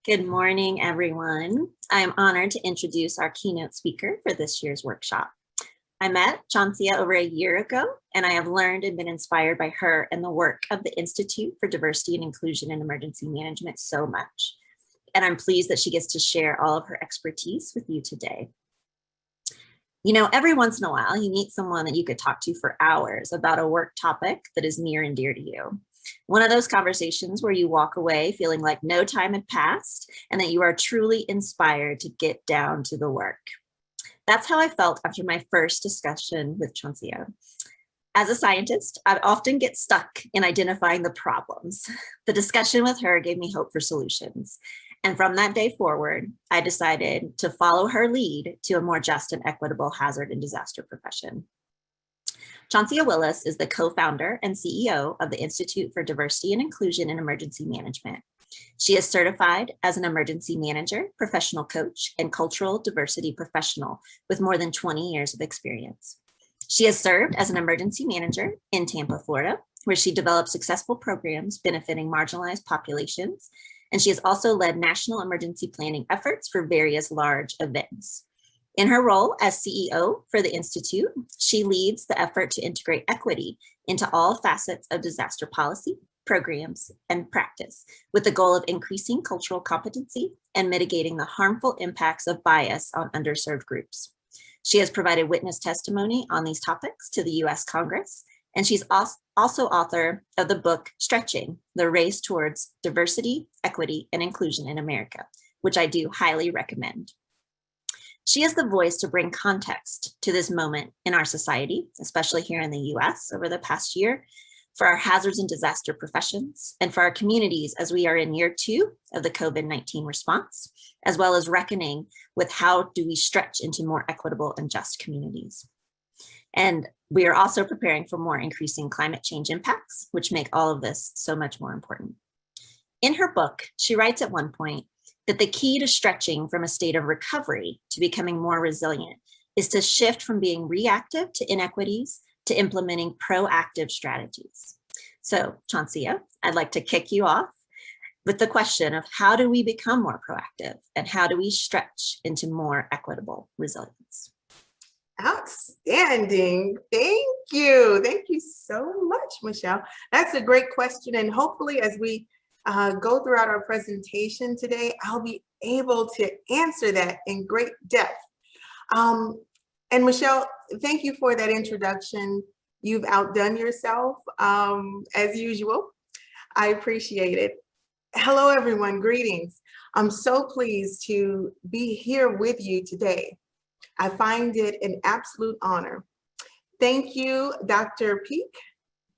Good morning, everyone. I am honored to introduce our keynote speaker for this year's workshop. I met Chauncia over a year ago, and I have learned and been inspired by her and the work of the Institute for Diversity and Inclusion in Emergency Management so much. And I'm pleased that she gets to share all of her expertise with you today. You know, every once in a while, you meet someone that you could talk to for hours about a work topic that is near and dear to you. One of those conversations where you walk away feeling like no time had passed and that you are truly inspired to get down to the work. That's how I felt after my first discussion with Chauncia. As a scientist, I often get stuck in identifying the problems. The discussion with her gave me hope for solutions. And from that day forward, I decided to follow her lead to a more just and equitable hazard and disaster profession. Chaunceya Willis is the co-founder and CEO of the Institute for Diversity and Inclusion in Emergency Management. She is certified as an emergency manager, professional coach, and cultural diversity professional with more than 20 years of experience. She has served as an emergency manager in Tampa, Florida, where she developed successful programs benefiting marginalized populations. And she has also led national emergency planning efforts for various large events. In her role as CEO for the Institute, she leads the effort to integrate equity into all facets of disaster policy, programs, and practice, with the goal of increasing cultural competency and mitigating the harmful impacts of bias on underserved groups. She has provided witness testimony on these topics to the US Congress, and she's also author of the book Stretching, the Race Towards Diversity, Equity, and Inclusion in America, which I do highly recommend. She is the voice to bring context to this moment in our society, especially here in the US over the past year, for our hazards and disaster professions, and for our communities as we are in year 2 of the COVID-19 response, as well as reckoning with how do we stretch into more equitable and just communities. And we are also preparing for more increasing climate change impacts, which make all of this so much more important. In her book, she writes at one point that the key to stretching from a state of recovery to becoming more resilient is to shift from being reactive to inequities to implementing proactive strategies. So, Chauncia, I'd like to kick you off with the question of how do we become more proactive and how do we stretch into more equitable resilience? Outstanding. Thank you. Thank you so much, Michelle. That's a great question. And hopefully as we go throughout our presentation today, I'll be able to answer that in great depth. And Michelle, thank you for that introduction. You've outdone yourself as usual. I appreciate it. Hello, everyone. Greetings. I'm so pleased to be here with you today. I find it an absolute honor. Thank you, Dr. Peak,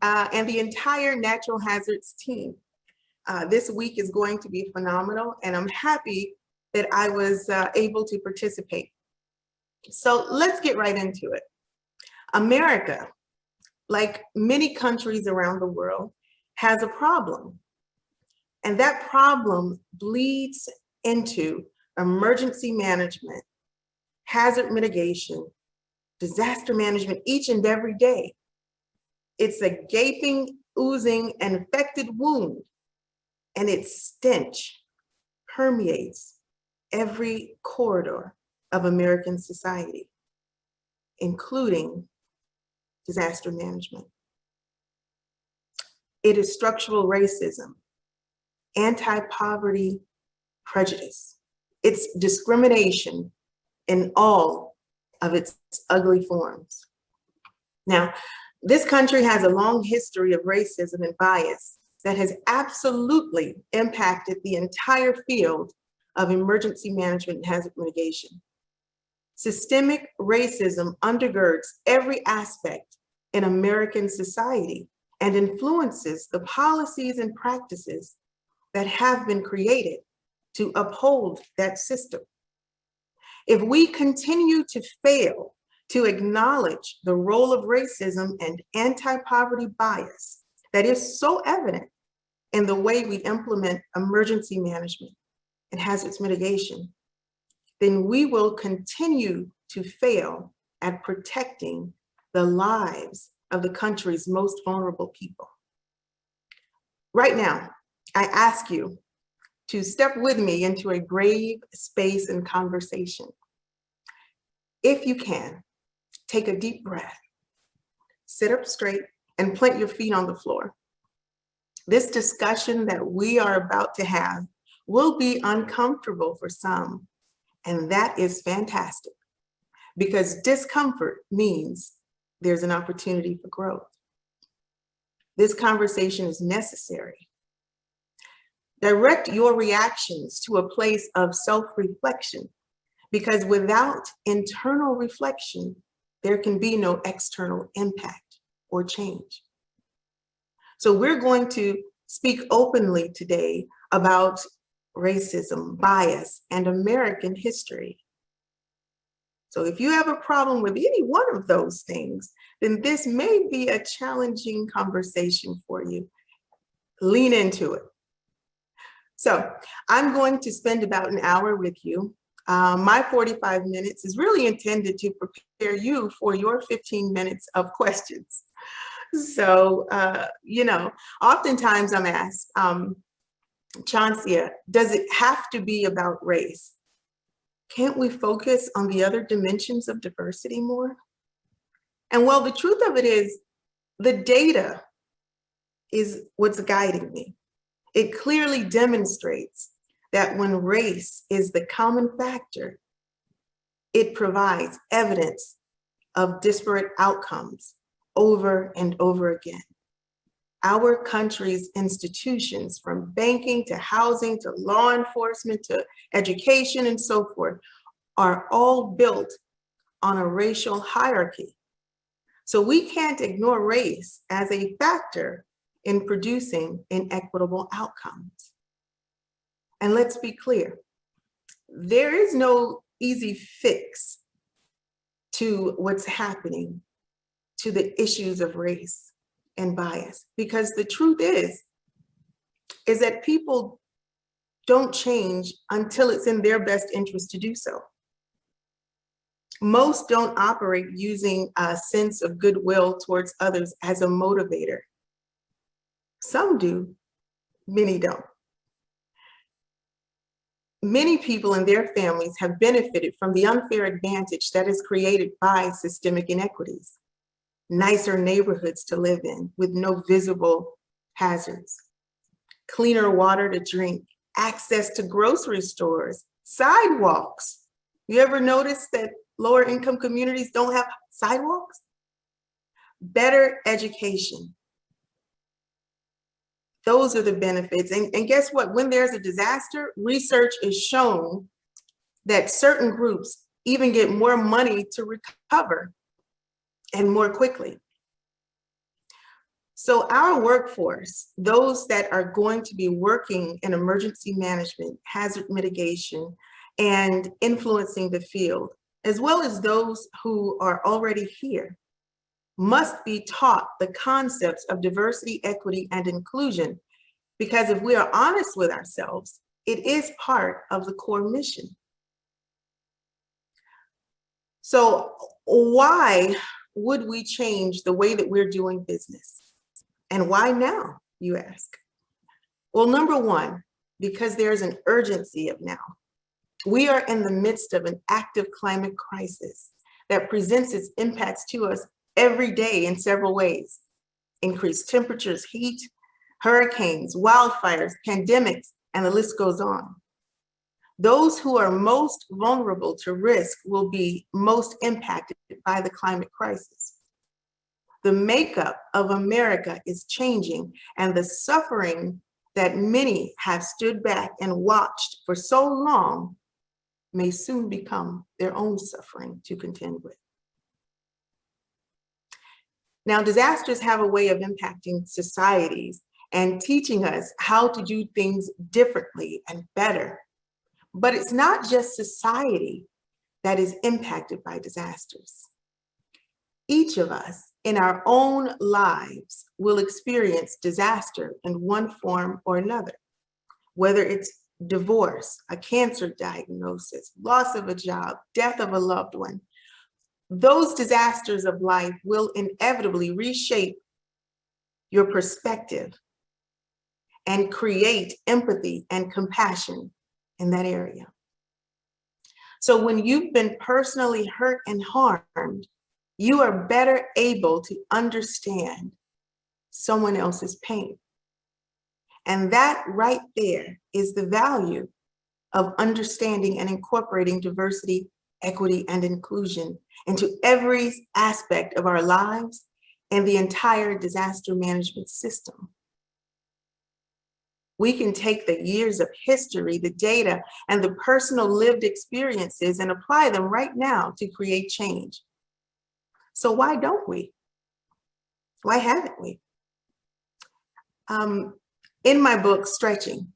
and the entire Natural Hazards team. This week is going to be phenomenal, and I'm happy that I was able to participate. So let's get right into it. America, like many countries around the world, has a problem. And that problem bleeds into emergency management, hazard mitigation, disaster management each and every day. It's a gaping, oozing, and infected wound, and its stench permeates every corridor of American society, including disaster management. It is structural racism, anti-poverty prejudice. It's discrimination in all of its ugly forms. Now, this country has a long history of racism and bias that has absolutely impacted the entire field of emergency management and hazard mitigation. Systemic racism undergirds every aspect in American society and influences the policies and practices that have been created to uphold that system. If we continue to fail to acknowledge the role of racism and anti-poverty bias that is so evident in the way we implement emergency management and hazards mitigation, then we will continue to fail at protecting the lives of the country's most vulnerable people. Right now, I ask you to step with me into a brave space and conversation. If you can, take a deep breath, sit up straight, and plant your feet on the floor. This discussion that we are about to have will be uncomfortable for some, and that is fantastic, because discomfort means there's an opportunity for growth. This conversation is necessary. Direct your reactions to a place of self-reflection, because without internal reflection, there can be no external impact or change. So we're going to speak openly today about racism, bias, and American history. So if you have a problem with any one of those things, then this may be a challenging conversation for you. Lean into it. So I'm going to spend about an hour with you. My 45 minutes is really intended to prepare you for your 15 minutes of questions. So, oftentimes I'm asked, Chauncia, does it have to be about race? Can't we focus on the other dimensions of diversity more? And well, the truth of it is, the data is what's guiding me. It clearly demonstrates that when race is the common factor, it provides evidence of disparate outcomes over and over again. Our country's institutions, from banking to housing to law enforcement to education and so forth, are all built on a racial hierarchy. So we can't ignore race as a factor in producing inequitable outcomes. And let's be clear, there is no easy fix to what's happening to the issues of race and bias, because the truth is that people don't change until it's in their best interest to do so. Most don't operate using a sense of goodwill towards others as a motivator. Some do, many don't. Many people and their families have benefited from the unfair advantage that is created by systemic inequities. Nicer neighborhoods to live in with no visible hazards, cleaner water to drink, access to grocery stores, sidewalks. You ever notice that lower income communities don't have sidewalks? Better education. Those are the benefits. And guess what? When there's a disaster, research is shown that certain groups even get more money to recover and more quickly. So our workforce, those that are going to be working in emergency management, hazard mitigation, and influencing the field, as well as those who are already here, must be taught the concepts of diversity, equity, and inclusion, because if we are honest with ourselves, it is part of the core mission. So why would we change the way that we're doing business? And why now, you ask? Well, number one, because there's an urgency of now. We are in the midst of an active climate crisis that presents its impacts to us every day in several ways. Increased temperatures, heat, hurricanes, wildfires, pandemics, and the list goes on. Those who are most vulnerable to risk will be most impacted by the climate crisis. The makeup of America is changing, and the suffering that many have stood back and watched for so long may soon become their own suffering to contend with. Now, disasters have a way of impacting societies and teaching us how to do things differently and better. But it's not just society that is impacted by disasters. Each of us in our own lives will experience disaster in one form or another, whether it's divorce, a cancer diagnosis, loss of a job, death of a loved one. Those disasters of life will inevitably reshape your perspective and create empathy and compassion in that area. So when you've been personally hurt and harmed, you are better able to understand someone else's pain. And that right there is the value of understanding and incorporating diversity, equity, and inclusion into every aspect of our lives and the entire disaster management system. We can take the years of history, the data, and the personal lived experiences and apply them right now to create change. So why don't we? Why haven't we? In my book, Stretching,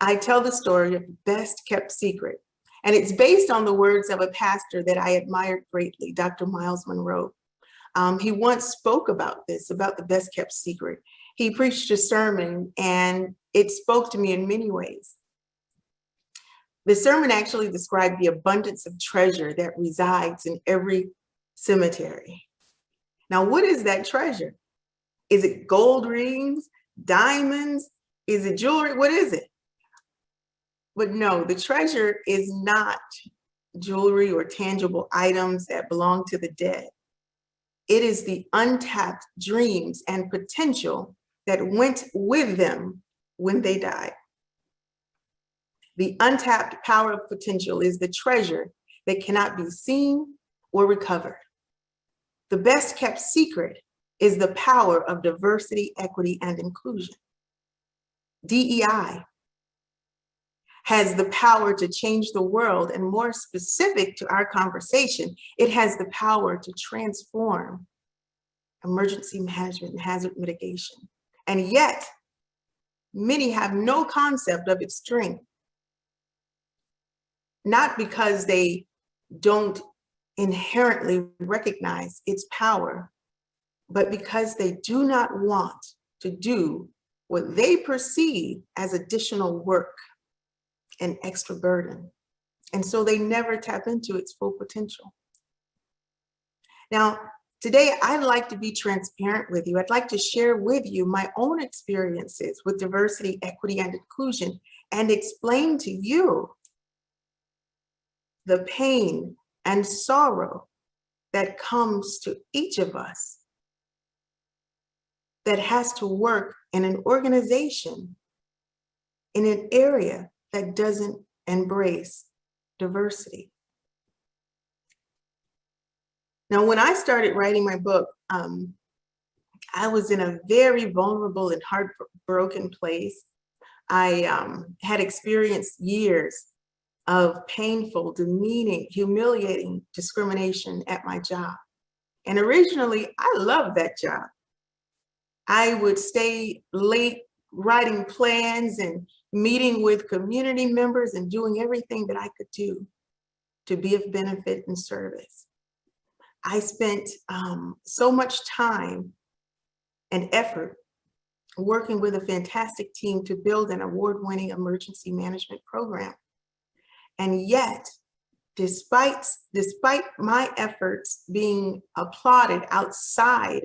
I tell the story of the best kept secret. And it's based on the words of a pastor that I admired greatly, Dr. Miles Monroe. He once spoke about this, about the best kept secret. He preached a sermon and it spoke to me in many ways. The sermon actually described the abundance of treasure that resides in every cemetery. Now, what is that treasure? Is it gold rings, diamonds? Is it jewelry? What is it? But no, the treasure is not jewelry or tangible items that belong to the dead. It is the untapped dreams and potential that went with them when they died. The untapped power of potential is the treasure that cannot be seen or recovered. The best kept secret is the power of diversity, equity, and inclusion. DEI has the power to change the world, and more specific to our conversation, it has the power to transform emergency management and hazard mitigation. And yet, many have no concept of its strength, not because they don't inherently recognize its power, but because they do not want to do what they perceive as additional work and extra burden. And so they never tap into its full potential. Now, today I'd like to be transparent with you. I'd like to share with you my own experiences with diversity, equity, and inclusion, and explain to you the pain and sorrow that comes to each of us that has to work in an organization in an area that doesn't embrace diversity. Now, when I started writing my book, I was in a very vulnerable and heartbroken place. I had experienced years of painful, demeaning, humiliating discrimination at my job. And originally, I loved that job. I would stay late writing plans and meeting with community members and doing everything that I could do to be of benefit and service. I spent so much time and effort working with a fantastic team to build an award-winning emergency management program. And yet, despite my efforts being applauded outside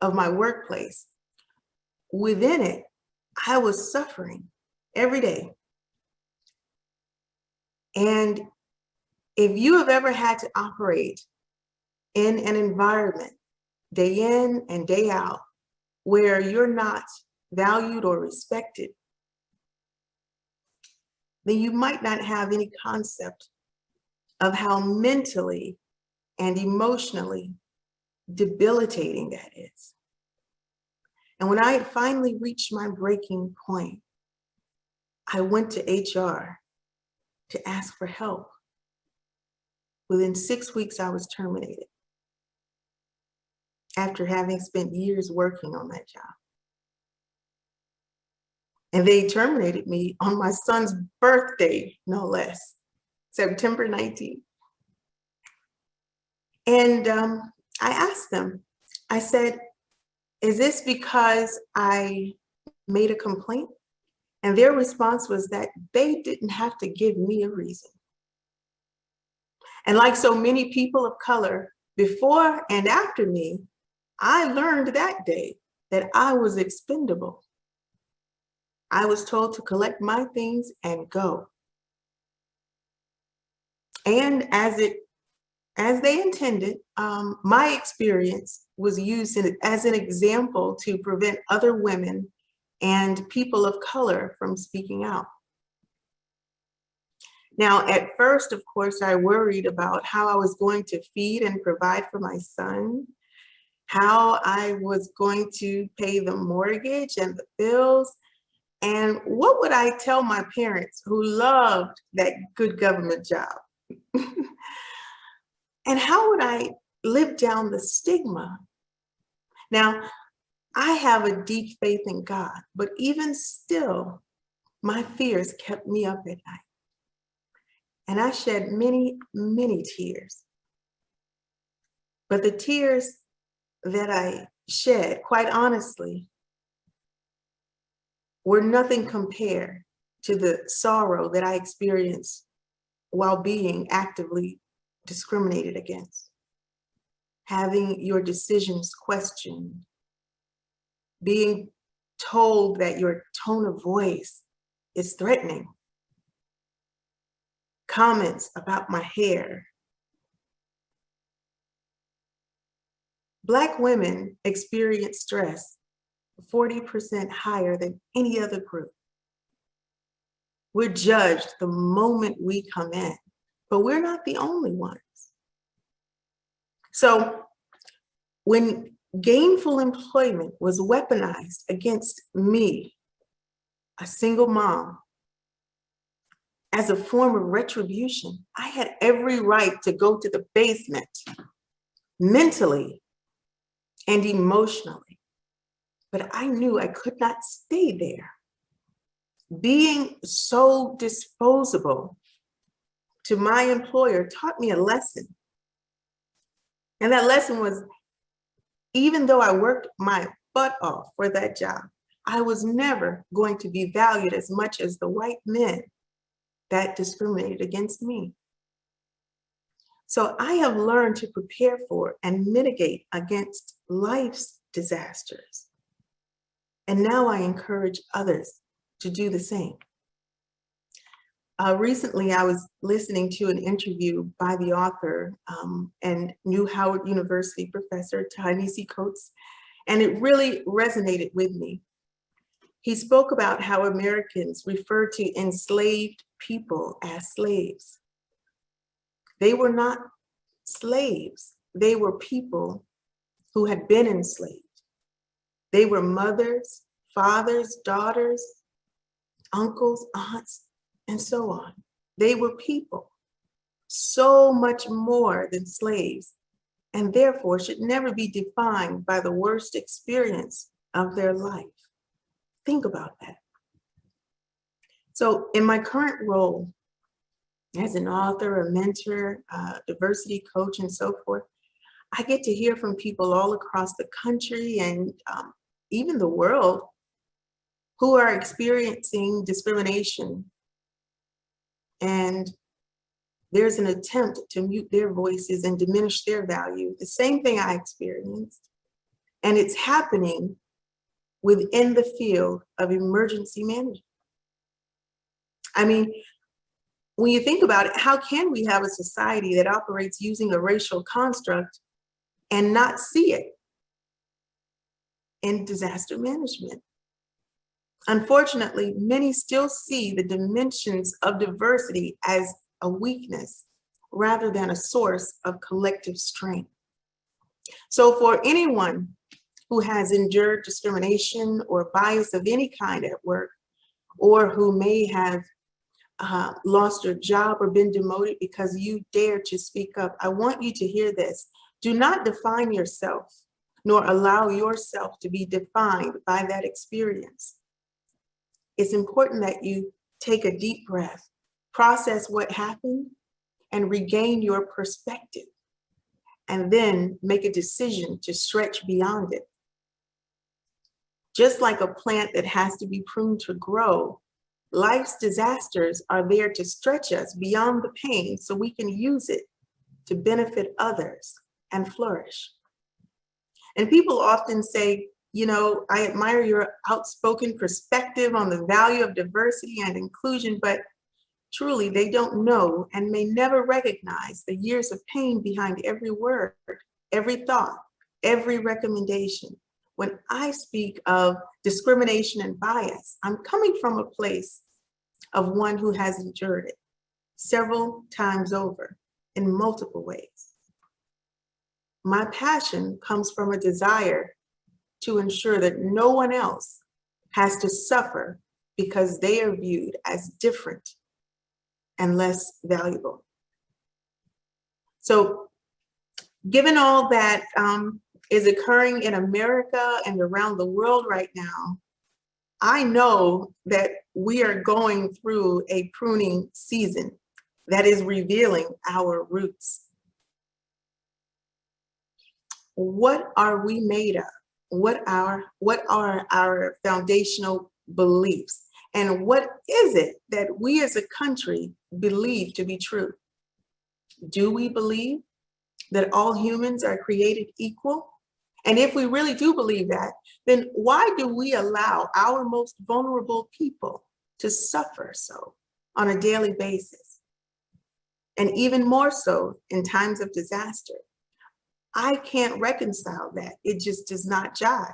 of my workplace, within it, I was suffering every day. And if you have ever had to operate in an environment day in and day out where you're not valued or respected, then you might not have any concept of how mentally and emotionally debilitating that is. And when I had finally reached my breaking point, I went to HR to ask for help. Within 6 weeks, I was terminated after having spent years working on that job. And they terminated me on my son's birthday, no less, September 19th. And I asked them, I said, is this because I made a complaint? And their response was that they didn't have to give me a reason. And like so many people of color before and after me, I learned that day that I was expendable. I was told to collect my things and go. And as they intended, my experience was used as an example to prevent other women and people of color from speaking out. Now, at first, of course, I worried about how I was going to feed and provide for my son, how I was going to pay the mortgage and the bills, and what would I tell my parents who loved that good government job? And how would I live down the stigma? Now, I have a deep faith in God, but even still, my fears kept me up at night. And I shed many, many tears. But the tears that I shed, quite honestly, were nothing compared to the sorrow that I experienced while being actively discriminated against, having your decisions questioned, being told that your tone of voice is threatening, comments about my hair. Black women experience stress 40% higher than any other group. We're judged the moment we come in, but we're not the only ones. So when gainful employment was weaponized against me, a single mom, as a form of retribution, I had every right to go to the basement mentally and emotionally, but I knew I could not stay there. Being so disposable to my employer taught me a lesson. And that lesson was, even though I worked my butt off for that job, I was never going to be valued as much as the white men that discriminated against me. So I have learned to prepare for and mitigate against life's disasters. And now I encourage others to do the same. Recently, I was listening to an interview by the author and new Howard University professor, Ta-Nehisi Coates, and it really resonated with me. He spoke about how Americans refer to enslaved people as slaves. They were not slaves. They were people who had been enslaved. They were mothers, fathers, daughters, uncles, aunts, and so on. They were people, so much more than slaves, and therefore should never be defined by the worst experience of their life. Think about that. So in my current role as an author, a mentor, diversity coach, and so forth, I get to hear from people all across the country and even the world who are experiencing discrimination. And there's an attempt to mute their voices and diminish their value, the same thing I experienced. And it's happening within the field of emergency management. I mean, when you think about it, how can we have a society that operates using a racial construct and not see it in disaster management? Unfortunately, many still see the dimensions of diversity as a weakness rather than a source of collective strength. So for anyone who has endured discrimination or bias of any kind at work, or who may have lost your job or been demoted because you dared to speak up, I want you to hear this. Do not define yourself, nor allow yourself to be defined by that experience. It's important that you take a deep breath, process what happened, and regain your perspective, and then make a decision to stretch beyond it. Just like a plant that has to be pruned to grow, life's disasters are there to stretch us beyond the pain so we can use it to benefit others and flourish. And people often say, I admire your outspoken perspective on the value of diversity and inclusion, but truly they don't know and may never recognize the years of pain behind every word, every thought, every recommendation. When I speak of discrimination and bias, I'm coming from a place of one who has endured it several times over in multiple ways. My passion comes from a desire to ensure that no one else has to suffer because they are viewed as different and less valuable. So given all that is occurring in America and around the world right now, I know that we are going through a pruning season that is revealing our roots. What are we made of? What are our foundational beliefs? And what is it that we as a country believe to be true? Do we believe that all humans are created equal? And if we really do believe that, then why do we allow our most vulnerable people to suffer so on a daily basis? And even more so in times of disaster. I can't reconcile that. It just does not jive.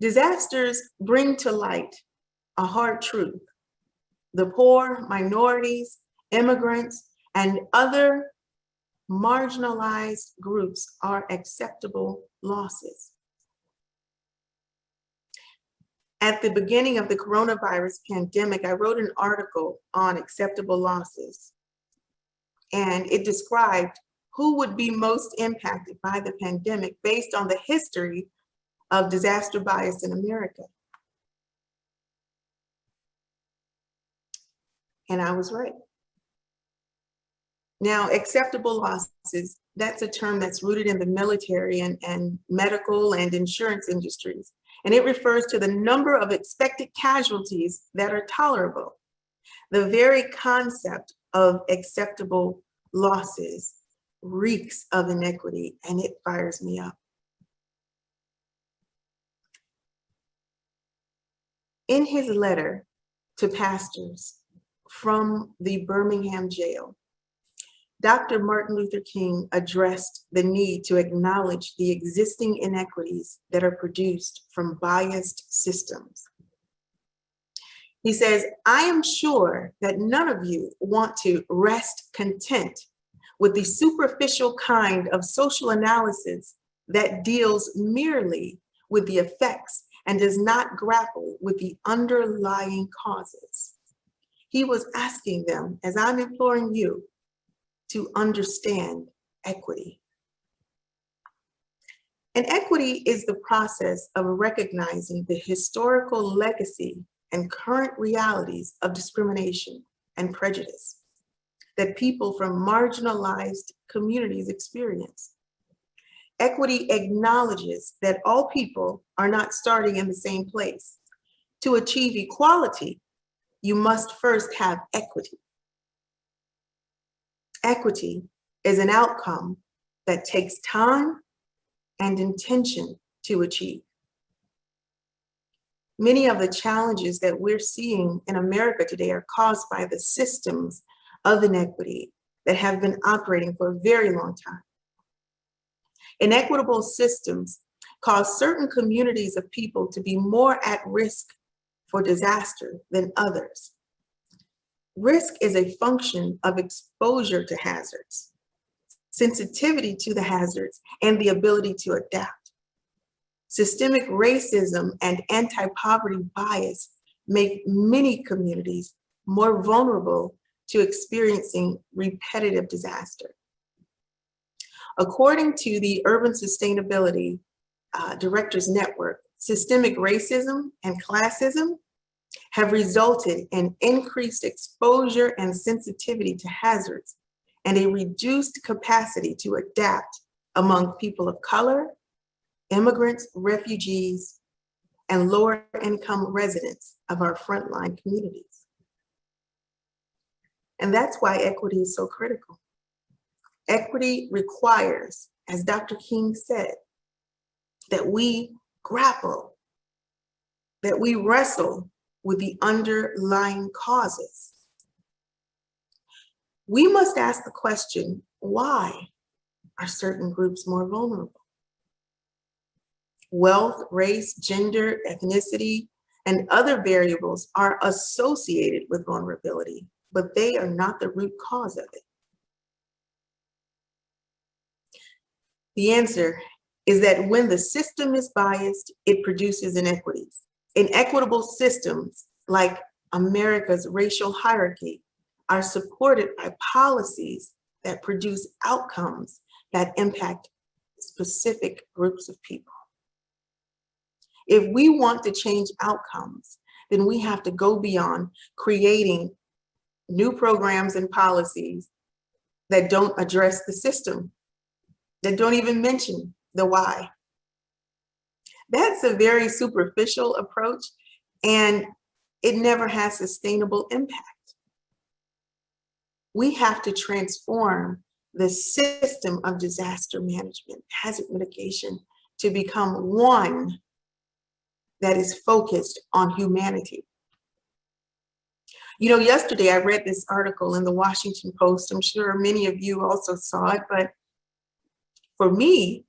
Disasters bring to light a hard truth. The poor, minorities, immigrants, and other marginalized groups are acceptable losses. At the beginning of the coronavirus pandemic, I wrote an article on acceptable losses, and it described who would be most impacted by the pandemic based on the history of disaster bias in America. And I was right. Now, acceptable losses, that's a term that's rooted in the military and medical and insurance industries. And it refers to the number of expected casualties that are tolerable. The very concept of acceptable losses reeks of inequity, and it fires me up. In his letter to pastors from the Birmingham jail, Dr. Martin Luther King addressed the need to acknowledge the existing inequities that are produced from biased systems. He says, I am sure that none of you want to rest content with the superficial kind of social analysis that deals merely with the effects and does not grapple with the underlying causes. He was asking them, as I'm imploring you, to understand equity. And equity is the process of recognizing the historical legacy and current realities of discrimination and prejudice that people from marginalized communities experience. Equity acknowledges that all people are not starting in the same place. To achieve equality, you must first have equity. Equity is an outcome that takes time and intention to achieve. Many of the challenges that we're seeing in America today are caused by the systems of inequity that have been operating for a very long time. Inequitable systems cause certain communities of people to be more at risk for disaster than others. Risk is a function of exposure to hazards, sensitivity to the hazards, and the ability to adapt. Systemic racism and anti-poverty bias make many communities more vulnerable to experiencing repetitive disaster. According to the Urban Sustainability Directors Network, systemic racism and classism have resulted in increased exposure and sensitivity to hazards and a reduced capacity to adapt among people of color, immigrants, refugees, and lower income residents of our frontline communities. And that's why equity is so critical. Equity requires, as Dr. King said, that we grapple, that we wrestle with the underlying causes. We must ask the question, why are certain groups more vulnerable? Wealth, race, gender, ethnicity, and other variables are associated with vulnerability, but they are not the root cause of it. The answer is that when the system is biased, it produces inequities. Inequitable systems, like America's racial hierarchy, are supported by policies that produce outcomes that impact specific groups of people. If we want to change outcomes, then we have to go beyond creating new programs and policies that don't address the system, that don't even mention the why. That's a very superficial approach, and it never has sustainable impact. We have to transform the system of disaster management, hazard mitigation, to become one that is focused on humanity. You know, yesterday I read this article in the Washington Post. I'm sure many of you also saw it, but for me,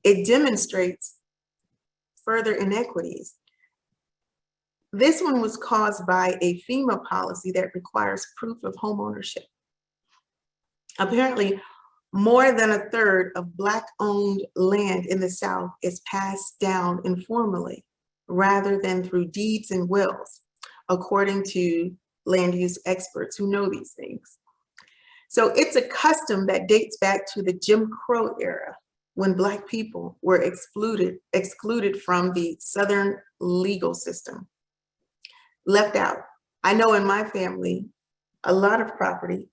it demonstrates further inequities. This one was caused by a FEMA policy that requires proof of home ownership. Apparently, more than a third of Black-owned land in the South is passed down informally rather than through deeds and wills, according to land use experts who know these things. So it's a custom that dates back to the Jim Crow era, when Black people were excluded from the Southern legal system, left out. I know in my family, a lot of property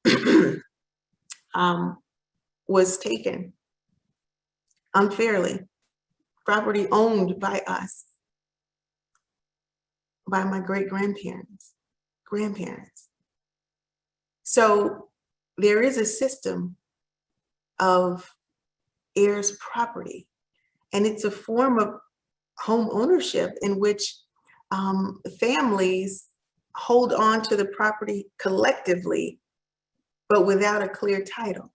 was taken unfairly, property owned by us, by my great-grandparents, grandparents. So there is a system of heirs property, and it's a form of home ownership in which families hold on to the property collectively, but without a clear title.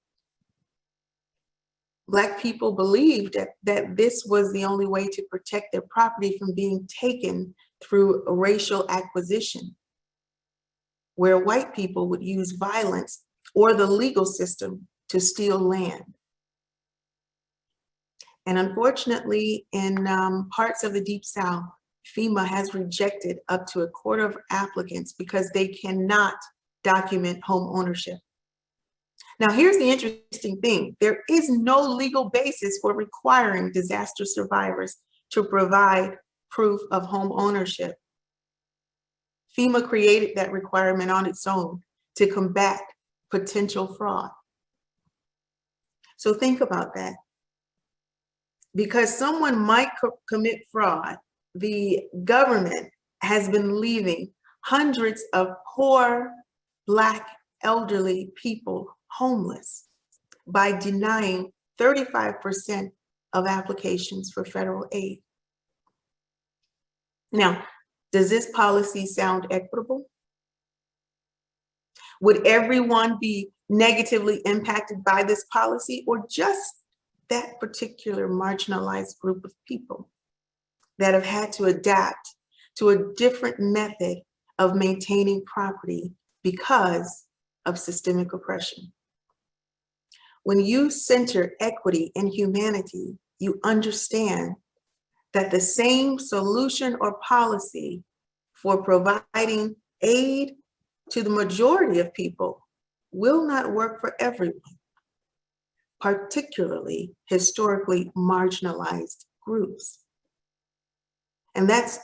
Black people believed that this was the only way to protect their property from being taken through racial acquisition, where white people would use violence or the legal system to steal land. And unfortunately, in parts of the Deep South, FEMA has rejected up to a quarter of applicants because they cannot document home ownership. Now, here's the interesting thing. There is no legal basis for requiring disaster survivors to provide proof of home ownership. FEMA created that requirement on its own to combat potential fraud. So think about that. Because someone might commit fraud, the government has been leaving hundreds of poor Black elderly people homeless by denying 35% of applications for federal aid. Now, does this policy sound equitable? Would everyone be negatively impacted by this policy, or just that particular marginalized group of people that have had to adapt to a different method of maintaining property because of systemic oppression? When you center equity and humanity, you understand that the same solution or policy for providing aid to the majority of people will not work for everyone, particularly historically marginalized groups. And that's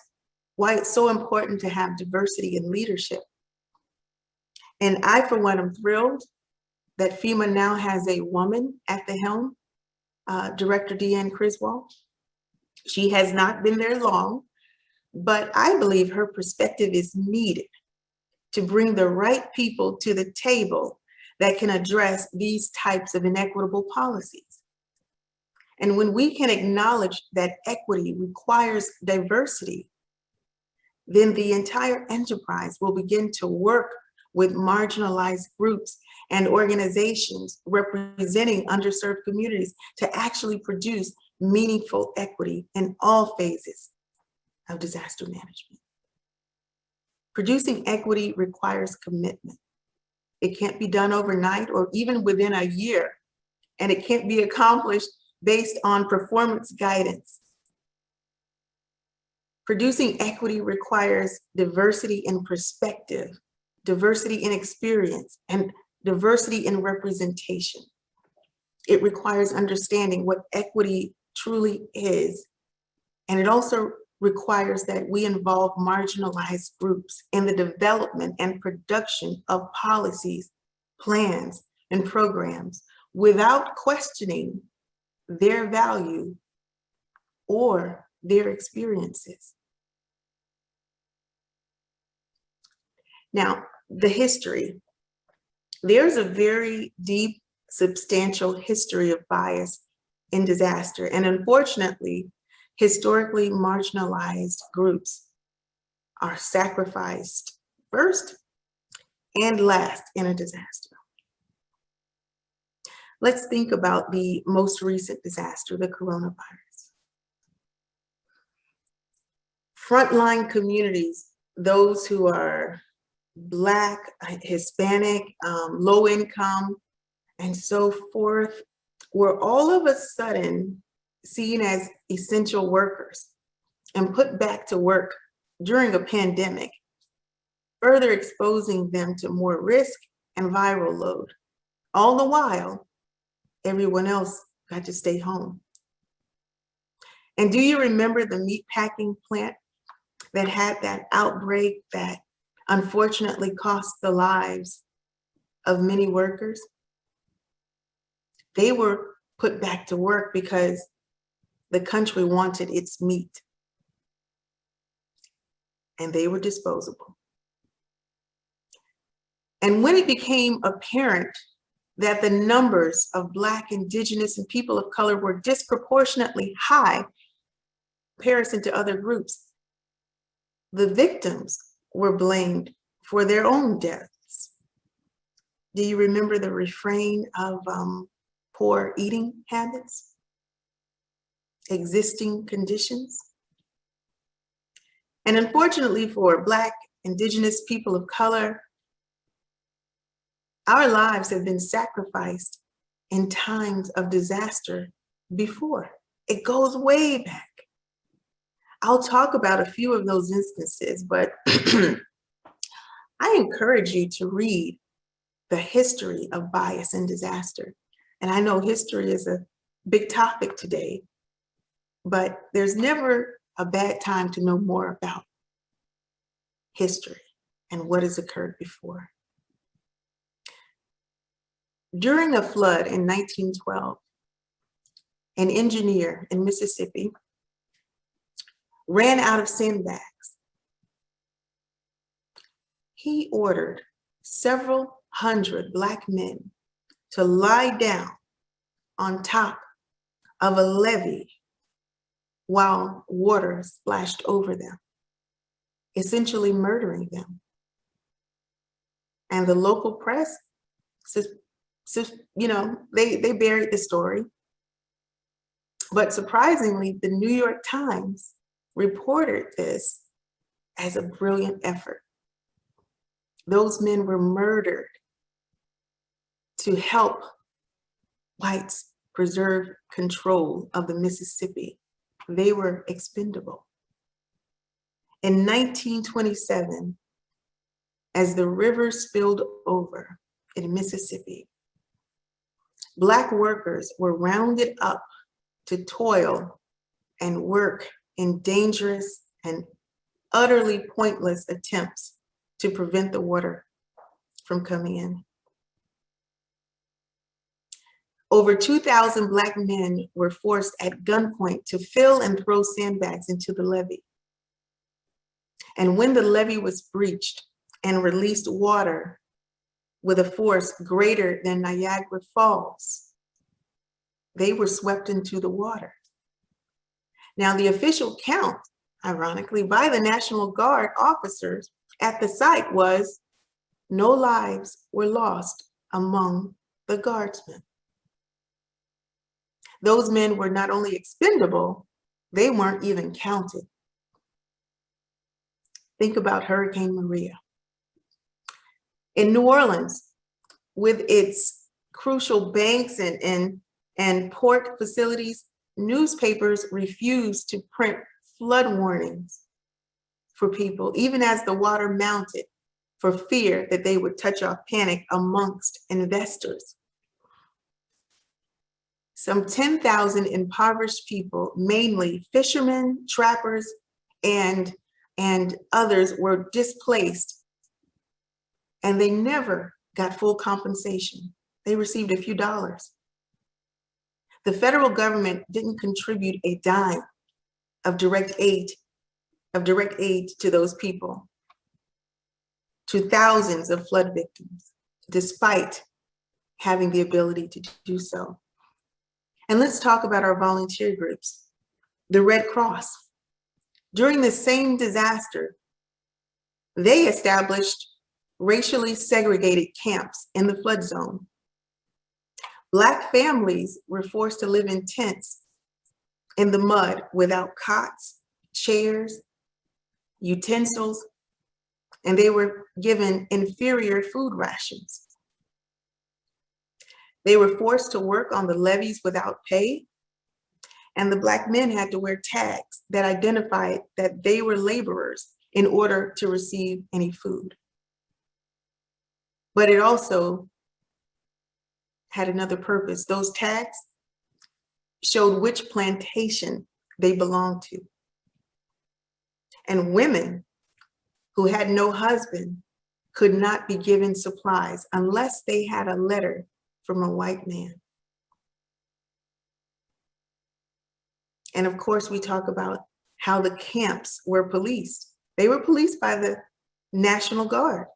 why it's so important to have diversity in leadership. And I, for one, am thrilled that FEMA now has a woman at the helm, Director Deanne Criswell. She has not been there long, but I believe her perspective is needed to bring the right people to the table that can address these types of inequitable policies. And when we can acknowledge that equity requires diversity, then the entire enterprise will begin to work with marginalized groups and organizations representing underserved communities to actually produce meaningful equity in all phases of disaster management. Producing equity requires commitment. It can't be done overnight or even within a year, and it can't be accomplished based on performance guidance. Producing equity requires diversity in perspective, diversity in experience, and diversity in representation. It requires understanding what equity truly is, and it also requires that we involve marginalized groups in the development and production of policies, plans, and programs without questioning their value or their experiences. Now, the history. There's a very deep, substantial history of bias in disaster, and unfortunately, historically marginalized groups are sacrificed first and last in a disaster. Let's think about the most recent disaster, the coronavirus. Frontline communities, those who are Black, Hispanic, low income, and so forth, were all of a sudden seen as essential workers and put back to work during a pandemic, further exposing them to more risk and viral load. All the while, everyone else got to stay home. And do you remember the meatpacking plant that had that outbreak that unfortunately cost the lives of many workers? They were put back to work because the country wanted its meat, and they were disposable. And when it became apparent that the numbers of Black, Indigenous, and people of color were disproportionately high in comparison to other groups, the victims were blamed for their own deaths. Do you remember the refrain of poor eating habits, existing conditions? And unfortunately for Black, Indigenous, people of color, our lives have been sacrificed in times of disaster before. It goes way back. I'll talk about a few of those instances, but I encourage you to read the history of bias and disaster. And I know history is a big topic today, but there's never a bad time to know more about history and what has occurred before. During a flood in 1912, an engineer in Mississippi ran out of sandbags. He ordered several hundred Black men to lie down on top of a levee while water splashed over them, essentially murdering them. And the local press, they buried the story. But surprisingly, the New York Times reported this as a brilliant effort. Those men were murdered to help whites preserve control of the Mississippi. They were expendable. In 1927, as the river spilled over in Mississippi, Black workers were rounded up to toil and work in dangerous and utterly pointless attempts to prevent the water from coming in. Over 2,000 Black men were forced at gunpoint to fill and throw sandbags into the levee. And when the levee was breached and released water with a force greater than Niagara Falls, they were swept into the water. Now, the official count, ironically, by the National Guard officers at the site was no lives were lost among the guardsmen. Those men were not only expendable, they weren't even counted. Think about Hurricane Maria. In New Orleans, with its crucial banks and port facilities, newspapers refused to print flood warnings for people, even as the water mounted, for fear that they would touch off panic amongst investors. Some 10,000 impoverished people, mainly fishermen, trappers, and others, were displaced, and they never got full compensation. They received a few dollars. The federal government didn't contribute a dime of direct aid to those people, to thousands of flood victims, despite having the ability to do so. And let's talk about our volunteer groups. The Red Cross. During the same disaster, they established racially segregated camps in the flood zone. Black families were forced to live in tents in the mud without cots, chairs, utensils, and they were given inferior food rations. They were forced to work on the levees without pay, and the Black men had to wear tags that identified that they were laborers in order to receive any food. But it also had another purpose. Those tags showed which plantation they belonged to. And women who had no husband could not be given supplies unless they had a letter from a white man. And of course, we talk about how the camps were policed. They were policed by the National Guard,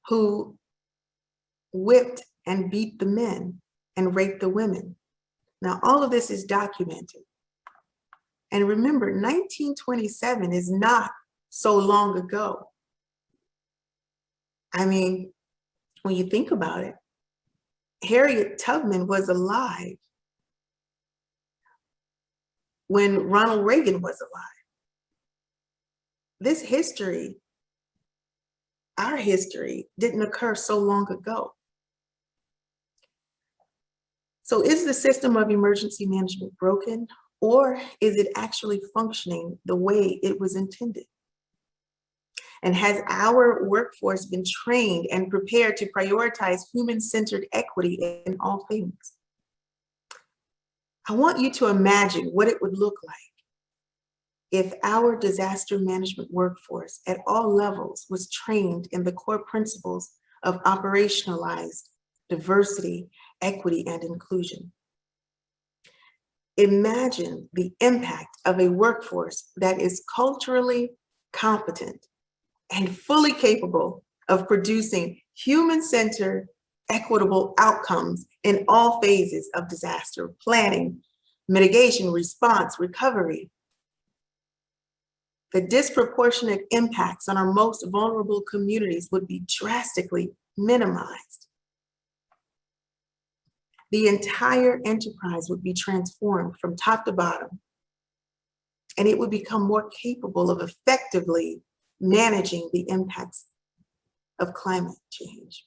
who whipped and beat the men and raped the women. Now, all of this is documented. And remember, 1927 is not so long ago. I mean, when you think about it, Harriet Tubman was alive when Ronald Reagan was alive. This history, our history, didn't occur so long ago. So is the system of emergency management broken, or is it actually functioning the way it was intended? And has our workforce been trained and prepared to prioritize human-centered equity in all things? I want you to imagine what it would look like if our disaster management workforce at all levels was trained in the core principles of operationalized diversity, equity, and inclusion. Imagine the impact of a workforce that is culturally competent and fully capable of producing human-centered, equitable outcomes in all phases of disaster planning, mitigation, response, recovery. The disproportionate impacts on our most vulnerable communities would be drastically minimized. The entire enterprise would be transformed from top to bottom, and it would become more capable of effectively managing the impacts of climate change.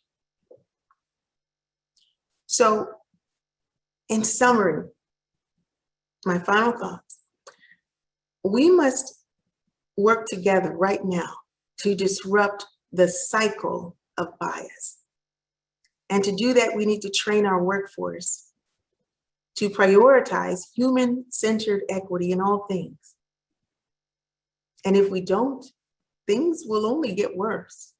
So, in summary, my final thoughts, we must work together right now to disrupt the cycle of bias. And to do that, we need to train our workforce to prioritize human-centered equity in all things. And if we don't, things will only get worse.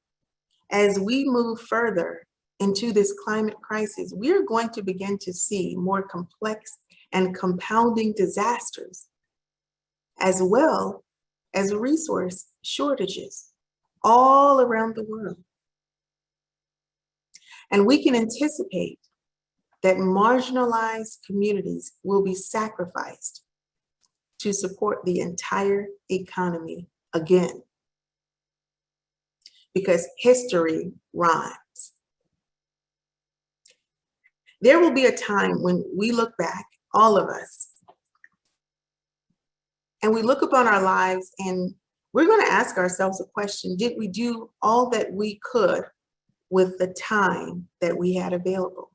As we move further into this climate crisis, we are going to begin to see more complex and compounding disasters, as well as resource shortages all around the world. And we can anticipate that marginalized communities will be sacrificed to support the entire economy again. Because history rhymes. There will be a time when we look back, all of us, and we look upon our lives and we're going to ask ourselves a question: did we do all that we could with the time that we had available?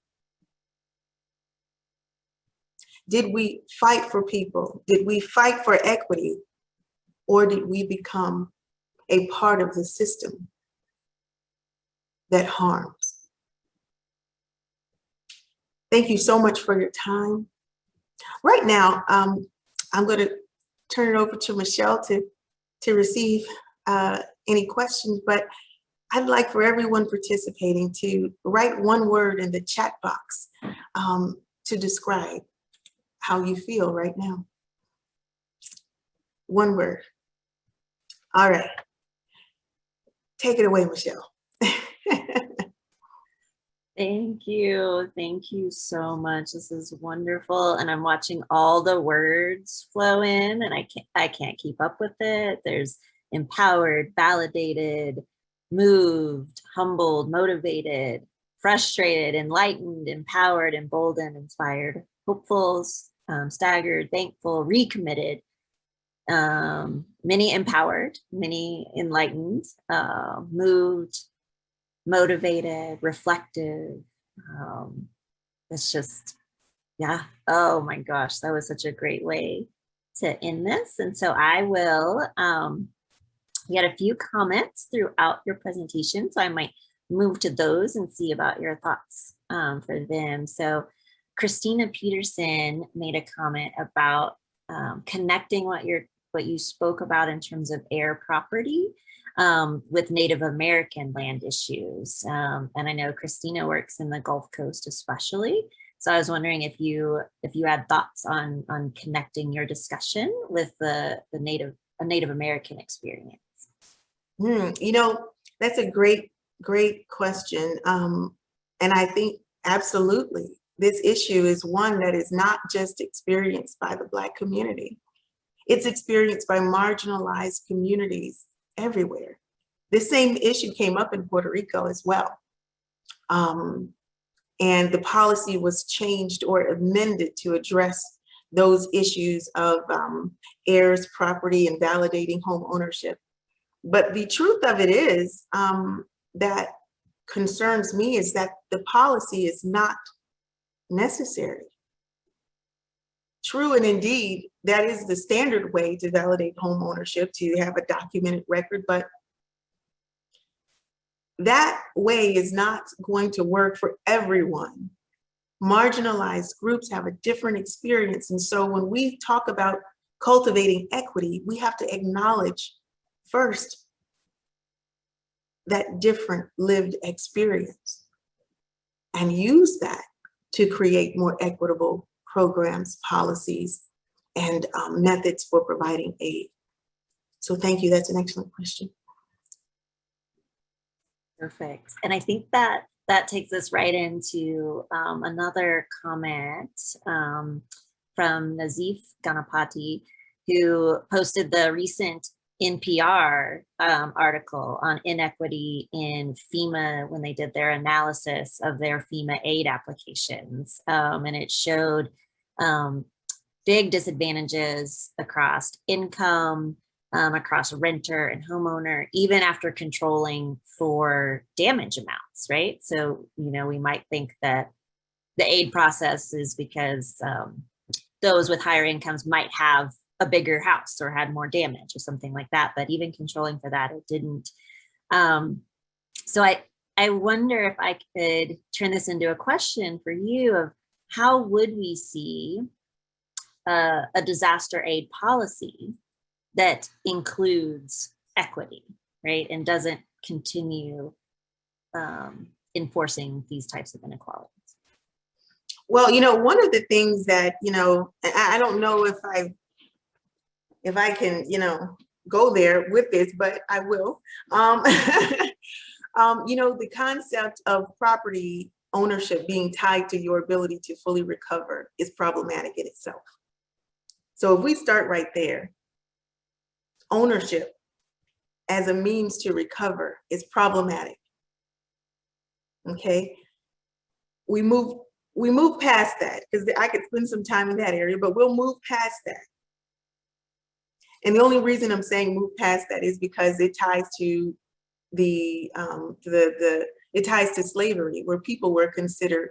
Did we fight for people? Did we fight for equity? Or did we become a part of the system that harms? Thank you so much for your time. Right now, I'm going to turn it over to Michelle to receive any questions, but I'd like for everyone participating to write one word in the chat box to describe how you feel right now. One word. All right. Take it away, Michelle. Thank you. Thank you so much. This is wonderful. And I'm watching all the words flow in and I can't keep up with it. There's empowered, validated, moved, humbled, motivated, frustrated, enlightened, empowered, emboldened, inspired, hopeful, staggered, thankful, recommitted, many empowered, many enlightened, moved, motivated, reflective. It's just, yeah. Oh my gosh, that was such a great way to end this. And so I will get a few comments throughout your presentation. So I might move to those and see about your thoughts for them. So Christina Peterson made a comment about connecting what you spoke about in terms of air property with Native American land issues. And I know Christina works in the Gulf Coast especially. So I was wondering if you had thoughts on connecting your discussion with a Native American experience. You know, that's a great question. And I think absolutely, this issue is one that is not just experienced by the Black community. It's experienced by marginalized communities everywhere. This same issue came up in Puerto Rico as well. And the policy was changed or amended to address those issues of heirs, property, and validating home ownership. But the truth of it is that concerns me is that the policy is not necessary. True, and indeed, that is the standard way to validate home ownership, to have a documented record, but that way is not going to work for everyone. Marginalized groups have a different experience. And so when we talk about cultivating equity, we have to acknowledge first that different lived experience and use that to create more equitable programs, policies, and methods for providing aid. So thank you. That's an excellent question. Perfect. And I think that takes us right into another comment from Nazif Ganapati, who posted the recent NPR article on inequity in FEMA when they did their analysis of their FEMA aid applications. And it showed big disadvantages across income, across renter and homeowner, even after controlling for damage amounts, right? So, you know, we might think that the aid process is because those with higher incomes might have a bigger house or had more damage or something like that, but even controlling for that, it didn't. So I wonder if I could turn this into a question for you of how would we see a disaster aid policy that includes equity, right? And doesn't continue enforcing these types of inequalities? Well, you know, one of the things that, you know, I don't know if I can, you know, go there with this, but I will. You know, the concept of property ownership being tied to your ability to fully recover is problematic in itself. So if we start right there, ownership as a means to recover is problematic. Okay, we move past that, because I could spend some time in that area, but we'll move past that. And the only reason I'm saying move past that is because it ties to it ties to slavery, where people were considered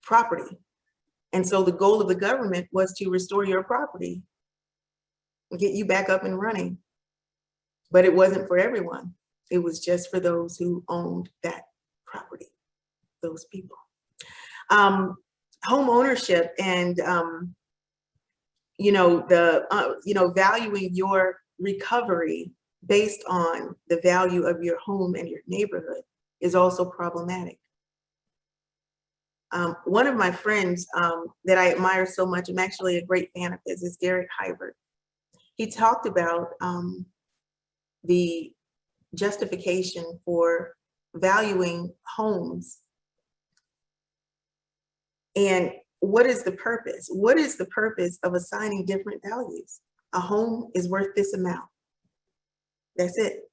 property. And so the goal of the government was to restore your property and get you back up and running. But it wasn't for everyone. It was just for those who owned that property, those people. Home ownership and valuing your recovery based on the value of your home and your neighborhood is also problematic. One of my friends that I admire so much, I'm actually a great fan of his, is Derek Hybert. He talked about the justification for valuing homes. And what is the purpose? What is the purpose of assigning different values? A home is worth this amount. That's it.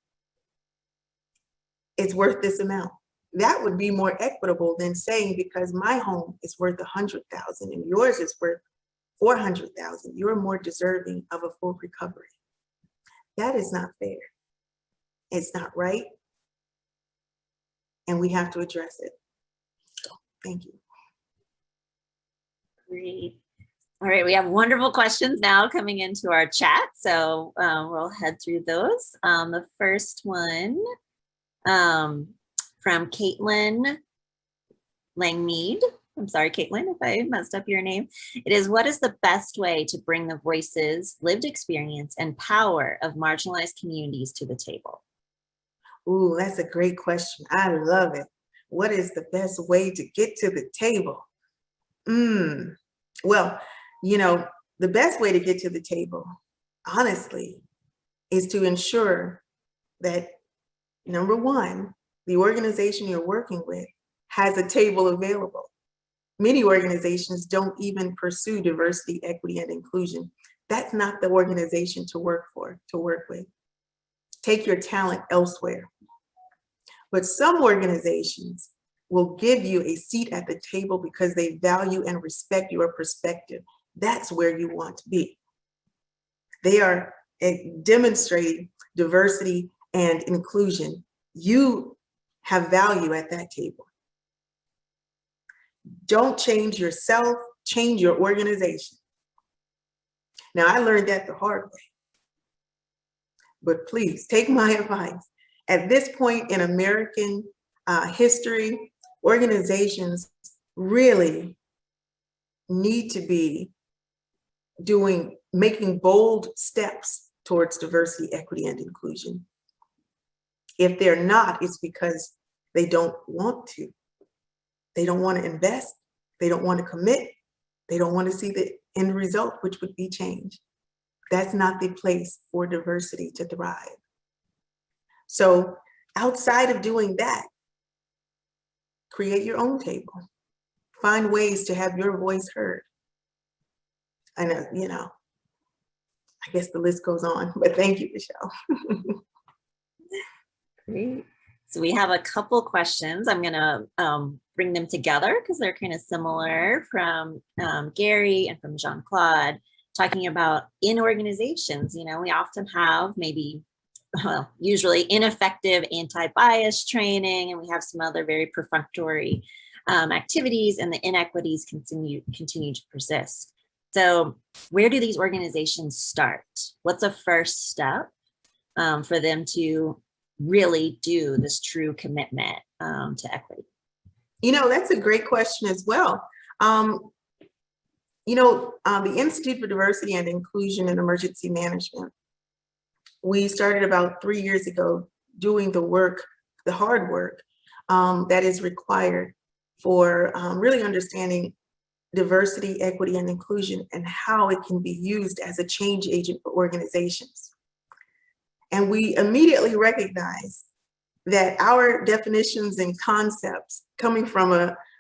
It's worth this amount. That would be more equitable than saying, because my home is worth $100,000 and yours is worth $400,000, you're more deserving of a full recovery. That is not fair. It's not right. And we have to address it. So, thank you. Great. All right, we have wonderful questions now coming into our chat, so we'll head through those. The first one from Caitlin Langmead. I'm sorry, Caitlin, if I messed up your name. It is, what is the best way to bring the voices, lived experience, and power of marginalized communities to the table? Ooh, that's a great question. I love it. What is the best way to get to the table? Well, the best way to get to the table, honestly, is to ensure that, number one, the organization you're working with has a table available. Many organizations don't even pursue diversity, equity, and inclusion. That's not the organization to work with. Take your talent elsewhere. But some organizations will give you a seat at the table because they value and respect your perspective. That's where you want to be. They are demonstrating diversity and inclusion. You have value at that table. Don't change yourself, change your organization. Now, I learned that the hard way. But please take my advice. At this point in American history, organizations really need to be making bold steps towards diversity, equity, and inclusion. If they're not, it's because they don't want to. They don't want to invest. They don't want to commit. They don't want to see the end result, which would be change. That's not the place for diversity to thrive. So outside of doing that, create your own table. Find ways to have your voice heard. I know, I guess the list goes on, but thank you, Michelle. Great. So we have a couple questions. I'm gonna bring them together because they're kind of similar, from Gary and from Jean-Claude, talking about in organizations, we often have usually ineffective anti-bias training, and we have some other very perfunctory activities, and the inequities continue to persist. So where do these organizations start? What's a first step for them to really do this true commitment to equity? That's a great question as well. The Institute for Diversity and Inclusion in Emergency Management, we started about 3 years ago doing the hard work that is required for really understanding diversity, equity, and inclusion, and how it can be used as a change agent for organizations. And we immediately recognized that our definitions and concepts coming from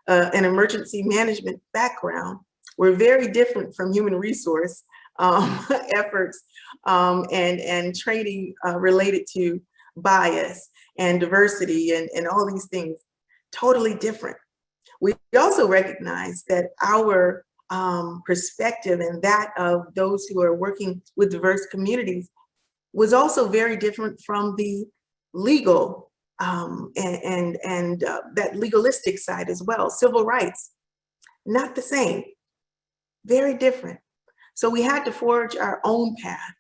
an emergency management background were very different from human resource efforts and training related to bias and diversity and all these things, totally different. We also recognize that our perspective and that of those who are working with diverse communities was also very different from the legal and that legalistic side as well. Civil rights, not the same, very different. So we had to forge our own path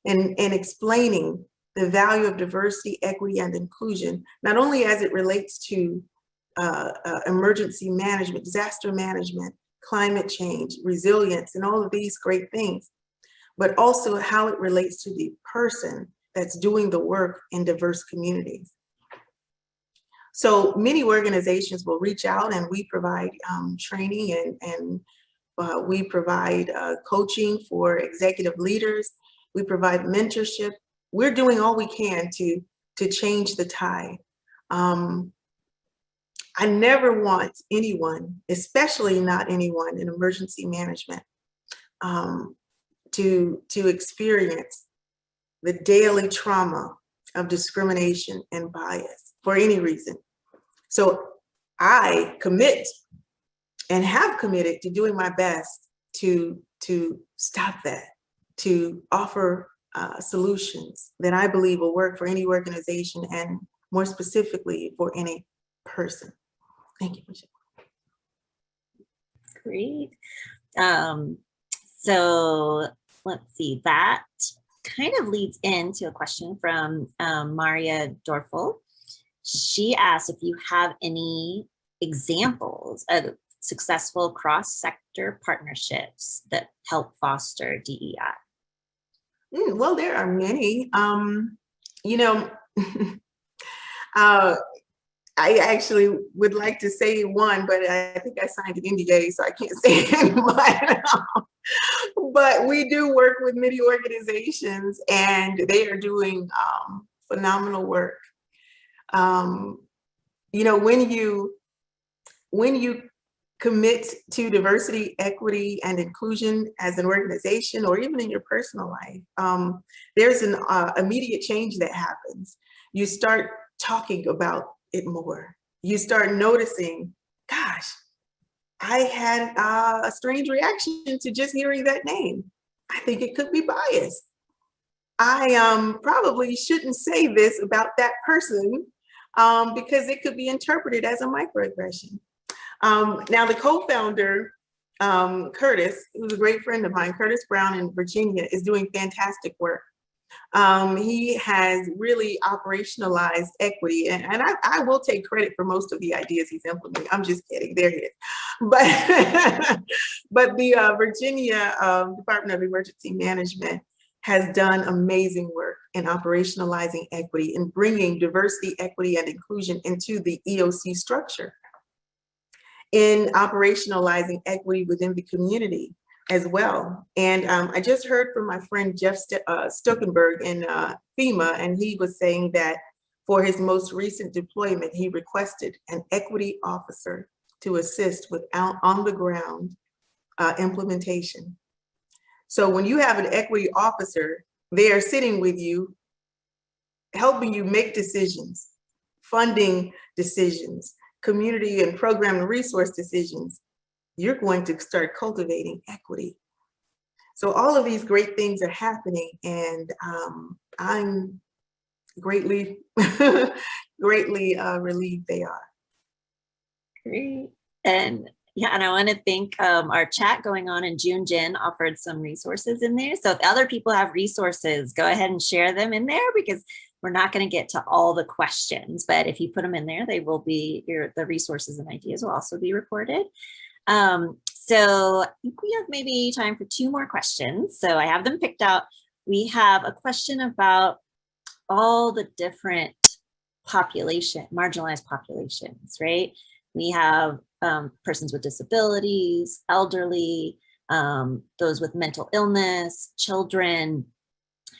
in explaining the value of diversity, equity, and inclusion, not only as it relates to emergency management, disaster management, climate change, resilience, and all of these great things, but also how it relates to the person that's doing the work in diverse communities. So many organizations will reach out and we provide training and we provide coaching for executive leaders. We provide mentorship. We're doing all we can to change the tide. I never want anyone, especially not anyone in emergency management, to experience the daily trauma of discrimination and bias for any reason. So I commit and have committed to doing my best to stop that, to offer solutions that I believe will work for any organization and more specifically for any person. Thank you, Michelle. Great. So let's see, that kind of leads into a question from Maria Dorfel. She asked if you have any examples of successful cross-sector partnerships that help foster DEI. Well, there are many. You know, I actually would like to say one, but I think I signed an NDA, so I can't say it. But we do work with many organizations, and they are doing phenomenal work. You know, when you commit to diversity, equity, and inclusion as an organization, or even in your personal life, there's an immediate change that happens. You start talking about it more. You start noticing, gosh, I had a strange reaction to just hearing that name. I think it could be biased. I probably shouldn't say this about that person because it could be interpreted as a microaggression. Now the co-founder, Curtis, who's a great friend of mine, Curtis Brown in Virginia, is doing fantastic work. He has really operationalized equity, and I will take credit for most of the ideas he's implementing. I'm just kidding, there he is. But the Virginia Department of Emergency Management has done amazing work in operationalizing equity and bringing diversity, equity, and inclusion into the EOC structure, in operationalizing equity within the community as well. And I just heard from my friend Jeff Stuckenberg in FEMA, and he was saying that for his most recent deployment, he requested an equity officer to assist with on the ground implementation. So when you have an equity officer, they are sitting with you, helping you make decisions, funding decisions, community and program and resource decisions. You're going to start cultivating equity. So all of these great things are happening, and I'm greatly, greatly relieved they are. Great. And yeah, and I want to thank our chat going on, and June Jin offered some resources in there. So if other people have resources, go ahead and share them in there, because we're not going to get to all the questions, but if you put them in there, they will be, the resources and ideas will also be reported. So I think we have maybe time for 2 more questions. So I have them picked out. We have a question about all the different marginalized populations, right? We have persons with disabilities, elderly, those with mental illness, children.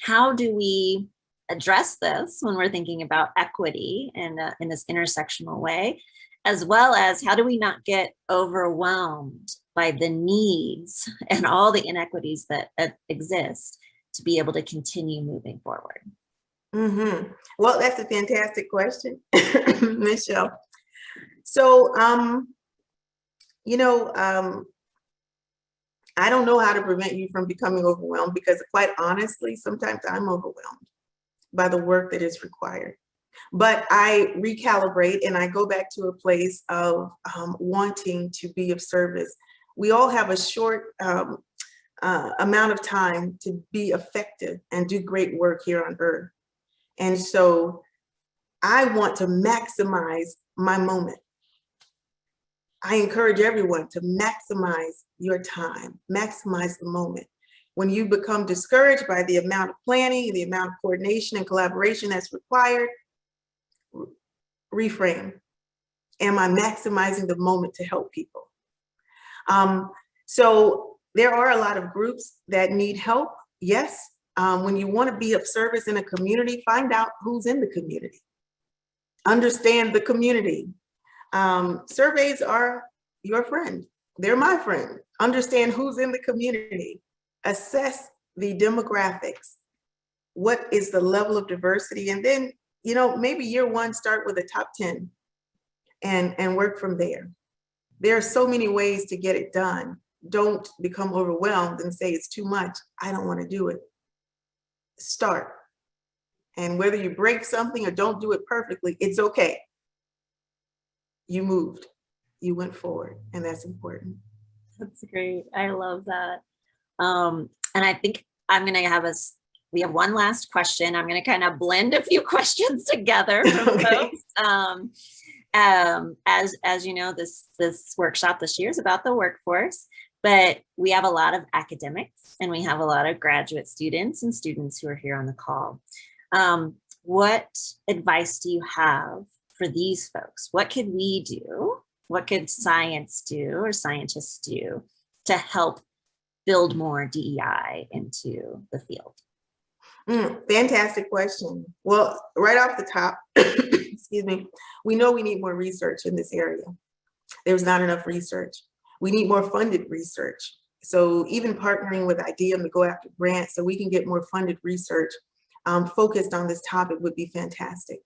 How do we address this when we're thinking about equity in this intersectional way, as well as how do we not get overwhelmed by the needs and all the inequities that exist to be able to continue moving forward? Mm-hmm. Well, that's a fantastic question, Michelle. So, I don't know how to prevent you from becoming overwhelmed, because quite honestly, sometimes I'm overwhelmed by the work that is required. But I recalibrate and I go back to a place of wanting to be of service. We all have a short amount of time to be effective and do great work here on earth. And so I want to maximize my moment. I encourage everyone to maximize your time, maximize the moment. When you become discouraged by the amount of planning, the amount of coordination and collaboration that's required, reframe. Am I maximizing the moment to help people? So there are a lot of groups that need help. Yes, when you want to be of service in a community, find out who's in the community. Understand the community. Surveys are your friend. They're my friend. Understand who's in the community. Assess the demographics. What is the level of diversity? And then, maybe year one, start with the top 10 and work from there. There are so many ways to get it done. Don't become overwhelmed and say it's too much. I don't want to do it. Start. And whether you break something or don't do it perfectly, it's okay. You moved, you went forward, and that's important. That's great. I love that. And I think I'm going to have we have one last question. I'm going to kind of blend a few questions together from folks. As you know, this workshop this year is about the workforce, but we have a lot of academics and we have a lot of graduate students and students who are here on the call. What advice do you have for these folks? What could we do? What could science do or scientists do to help build more DEI into the field? Fantastic question. Well, right off the top, excuse me, we know we need more research in this area. There's not enough research. We need more funded research. So even partnering with IDEM to go after grants so we can get more funded research focused on this topic would be fantastic.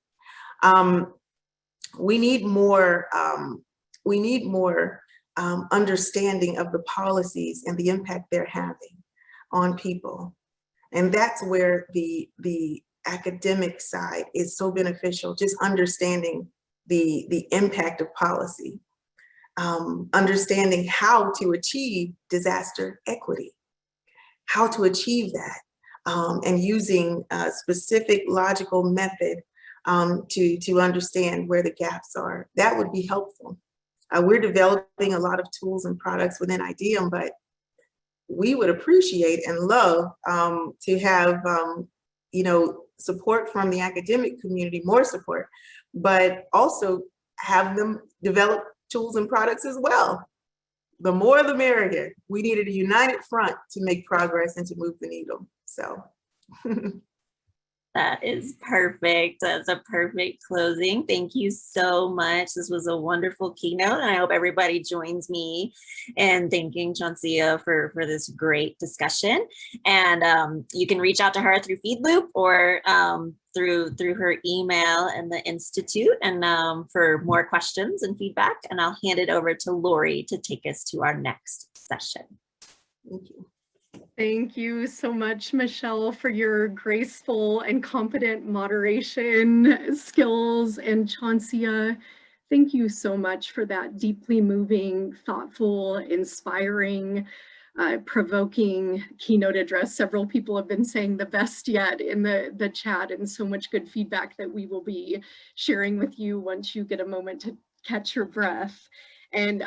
We need more understanding of the policies and the impact they're having on people. And that's where the academic side is so beneficial, just understanding the impact of policy, understanding how to achieve disaster equity, how to achieve that, and using a specific logical method to understand where the gaps are. That would be helpful. We're developing a lot of tools and products within IDEM, but we would appreciate and love to have support from the academic community, more support, but also have them develop tools and products as well. The more the merrier. We needed a united front to make progress and to move the needle. So that is perfect. That's a perfect closing. Thank you so much. This was a wonderful keynote, and I hope everybody joins me in thanking Chaunceya for this great discussion. And you can reach out to her through FeedLoop or through her email in the Institute and for more questions and feedback. And I'll hand it over to Lori to take us to our next session. Thank you. Thank you so much, Michelle, for your graceful and competent moderation skills. And Chaunceya, thank you so much for that deeply moving, thoughtful, inspiring, provoking keynote address. Several people have been saying the best yet in the chat, and so much good feedback that we will be sharing with you once you get a moment to catch your breath. And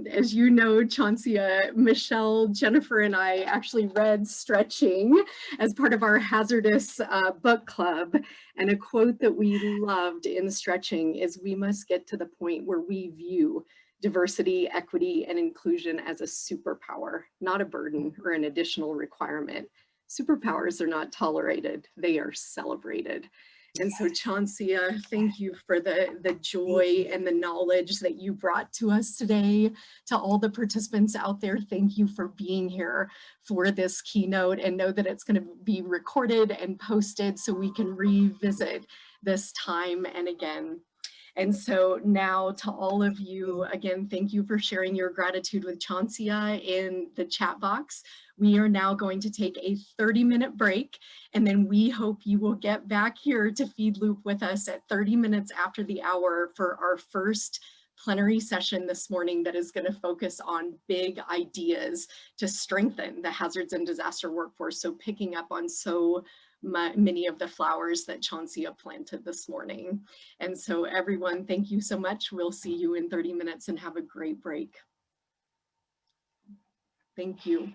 as you know, Chaunceya, Michelle, Jennifer, and I actually read Stretching as part of our Hazardous book club. And a quote that we loved in Stretching is, "We must get to the point where we view diversity, equity, and inclusion as a superpower, not a burden or an additional requirement." superpowers are not tolerated, they are celebrated. And so Chaunceya, thank you for the joy and the knowledge that you brought to us today. To all the participants out there, thank you for being here for this keynote, and know that it's going to be recorded and posted so we can revisit this time and again. And so now to all of you, again, thank you for sharing your gratitude with Chaunceya in the chat box. We are now going to take a 30-minute break, and then we hope you will get back here to Feed Loop with us at 30 minutes after the hour for our first plenary session this morning that is going to focus on big ideas to strengthen the hazards and disaster workforce. So picking up on so many of the flowers that Chaunceya planted this morning. And so everyone, thank you so much. We'll see you in 30 minutes and have a great break. Thank you.